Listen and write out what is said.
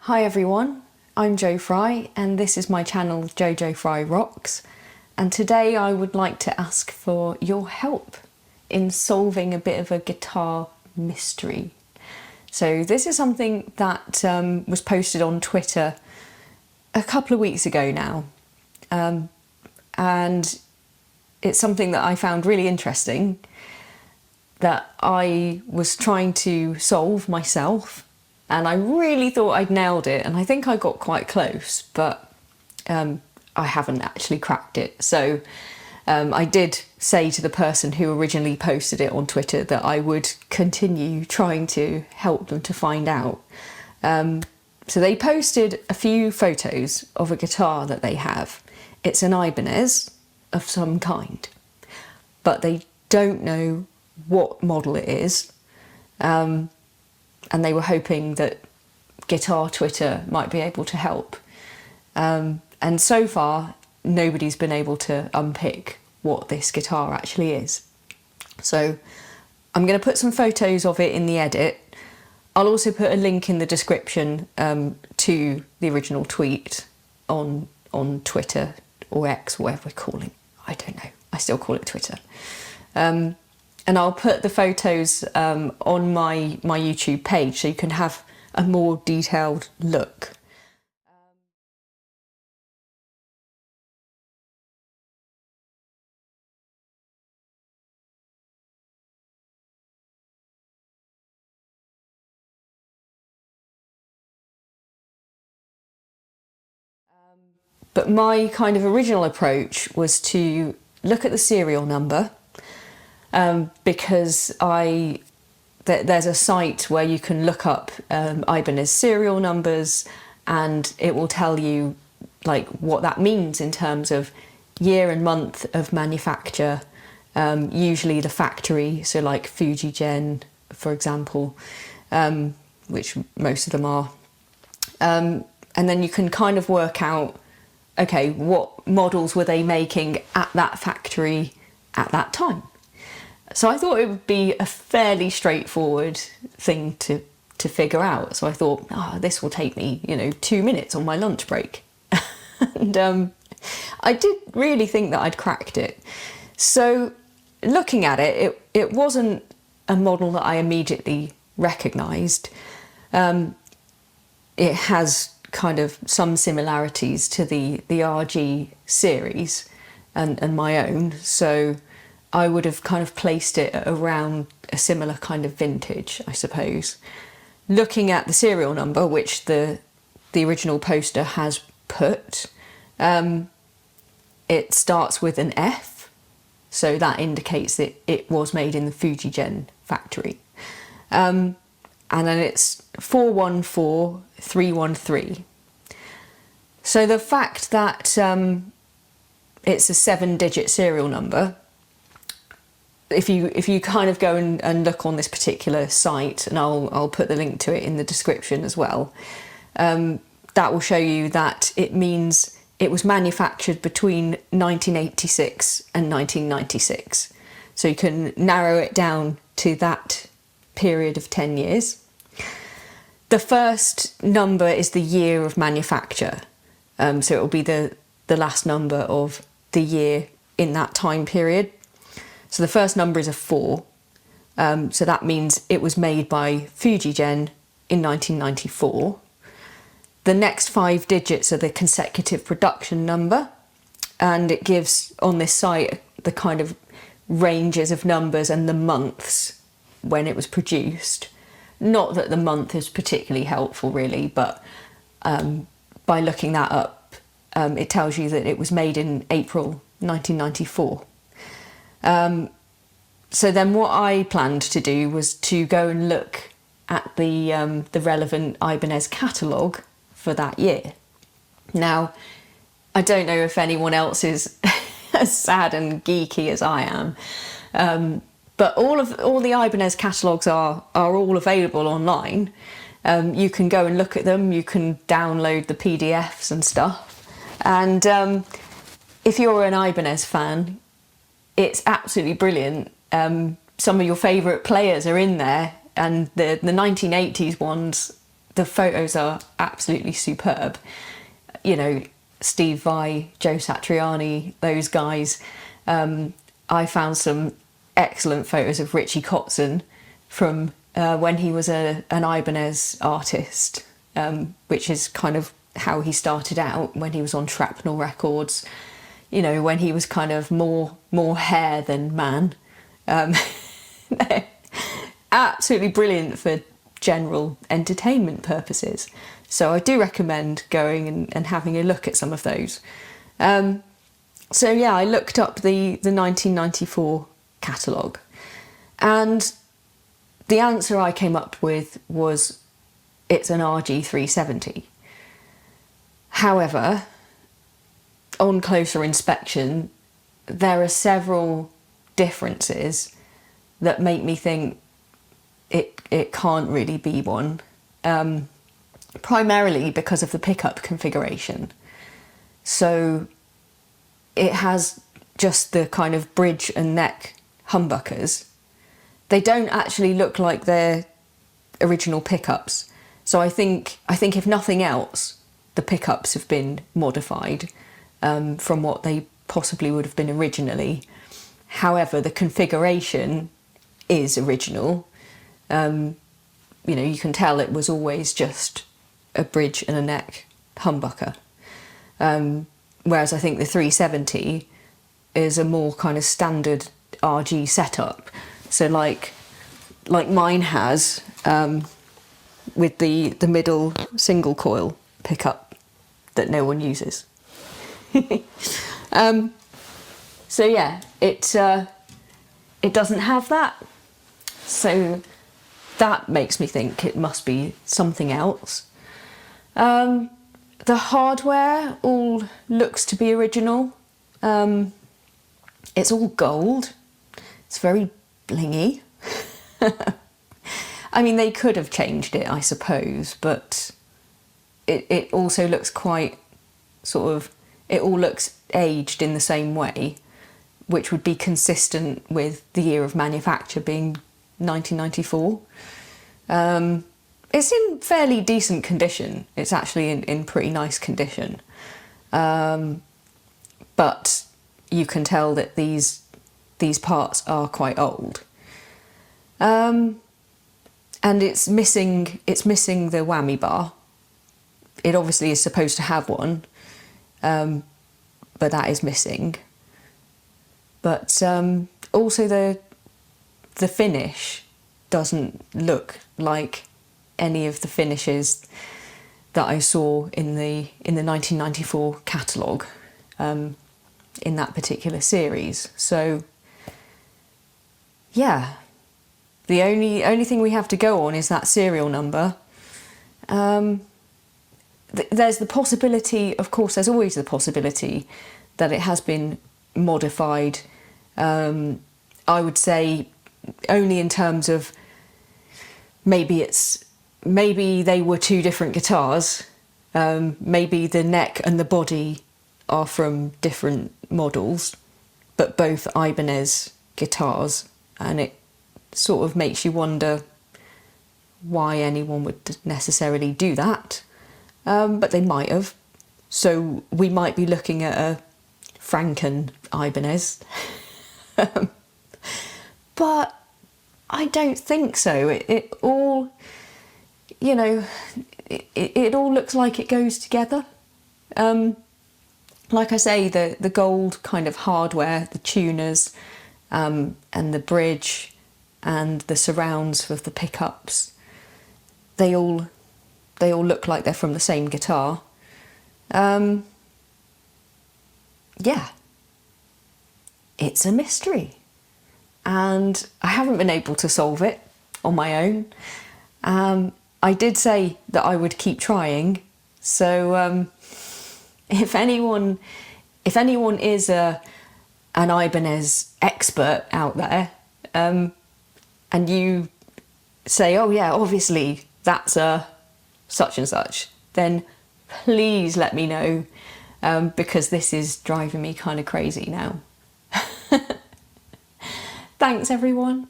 Hi everyone, I'm Jo Fry and this is my channel Jojo Fry Rocks, and today I would like to ask for your help in solving a bit of a guitar mystery. So this is something that was posted on Twitter a couple of weeks ago now, and it's something that I found really interesting that I was trying to solve myself. And I really thought I'd nailed it, and I think I got quite close, but I haven't actually cracked it. So I did say to the person who originally posted it on Twitter that I would continue trying to help them to find out. So they posted a few photos of a guitar that they have. It's an Ibanez of some kind, but they don't know what model it is. And they were hoping that Guitar Twitter might be able to help. And so far, nobody's been able to unpick what this guitar actually is. So I'm going to put some photos of it in the edit. I'll also put a link in the description to the original tweet on Twitter or X, whatever we're calling. I don't know. I still call it Twitter. And I'll put the photos on my YouTube page so you can have a more detailed look. But my kind of original approach was to look at the serial number, because there's a site where you can look up Ibanez serial numbers, and it will tell you like what that means in terms of year and month of manufacture, usually the factory, so like Fujigen, for example, which most of them are. And then you can kind of work out, okay, what models were they making at that factory at that time? So I thought it would be a fairly straightforward thing to figure out. So I thought, this will take me, 2 minutes on my lunch break. And I did really think that I'd cracked it. So looking at it, it wasn't a model that I immediately recognised. It has kind of some similarities to the RG series and my own. So I would have kind of placed it around a similar kind of vintage, I suppose. Looking at the serial number, which the original poster has put, it starts with an F, so that indicates that it was made in the Fujigen factory. And then it's 414313. So the fact that it's a 7-digit serial number, if you kind of go and look on this particular site, and I'll put the link to it in the description as well, that will show you that it means it was manufactured between 1986 and 1996. So you can narrow it down to that period of 10 years. The first number is the year of manufacture. So it will be the last number of the year in that time period. So the first number is a 4, so that means it was made by Fujigen in 1994. The next 5 digits are the consecutive production number, and it gives on this site the kind of ranges of numbers and the months when it was produced. Not that the month is particularly helpful really, but by looking that up, it tells you that it was made in April 1994. So then what I planned to do was to go and look at the relevant Ibanez catalogue for that year. Now, I don't know if anyone else is as sad and geeky as I am, but all the Ibanez catalogues are all available online. You can go and look at them, you can download the PDFs and stuff, and if you're an Ibanez fan, it's absolutely brilliant. Some of your favourite players are in there, and the 1980s ones, the photos are absolutely superb. You know, Steve Vai, Joe Satriani, those guys. I found some excellent photos of Richie Kotzen from when he was an Ibanez artist, which is kind of how he started out when he was on Shrapnel Records. You know, when he was kind of more hair than man. Absolutely brilliant for general entertainment purposes. So I do recommend going and having a look at some of those. So yeah, I looked up the 1994 catalogue, and the answer I came up with was it's an RG370. However, on closer inspection, there are several differences that make me think it can't really be one. Primarily because of the pickup configuration. So it has just the kind of bridge and neck humbuckers. They don't actually look like their original pickups. So I think if nothing else, the pickups have been modified from what they possibly would have been originally. However, the configuration is original. You know, you can tell it was always just a bridge and a neck humbucker. Whereas I think the 370 is a more kind of standard RG setup. So like mine has, with the middle single coil pickup that no one uses. So yeah, it doesn't have that. So that makes me think it must be something else. The hardware all looks to be original. It's all gold. It's very blingy. I mean, they could have changed it, I suppose, but it also looks quite sort of, it all looks aged in the same way, which would be consistent with the year of manufacture being 1994. It's in fairly decent condition. It's actually in pretty nice condition. But you can tell that these parts are quite old. And it's missing the whammy bar. It obviously is supposed to have one, but that is missing. But also the finish doesn't look like any of the finishes that I saw in the 1994 catalogue in that particular series. So yeah, the only thing we have to go on is that serial number. There's the possibility, of course, there's always the possibility that it has been modified. I would say only in terms of maybe they were two different guitars. Maybe the neck and the body are from different models, but both Ibanez guitars, and it sort of makes you wonder why anyone would necessarily do that. But they might have. So we might be looking at a Franken Ibanez. But I don't think so. It all, you know, it all looks like it goes together. Like I say, the gold kind of hardware, the tuners, and the bridge and the surrounds of the pickups, they all look like they're from the same guitar. Yeah, it's a mystery, and I haven't been able to solve it on my own. I did say that I would keep trying, so if anyone is an Ibanez expert out there, and you say, oh yeah, obviously that's a such and such, then please let me know, because this is driving me kind of crazy now. Thanks everyone.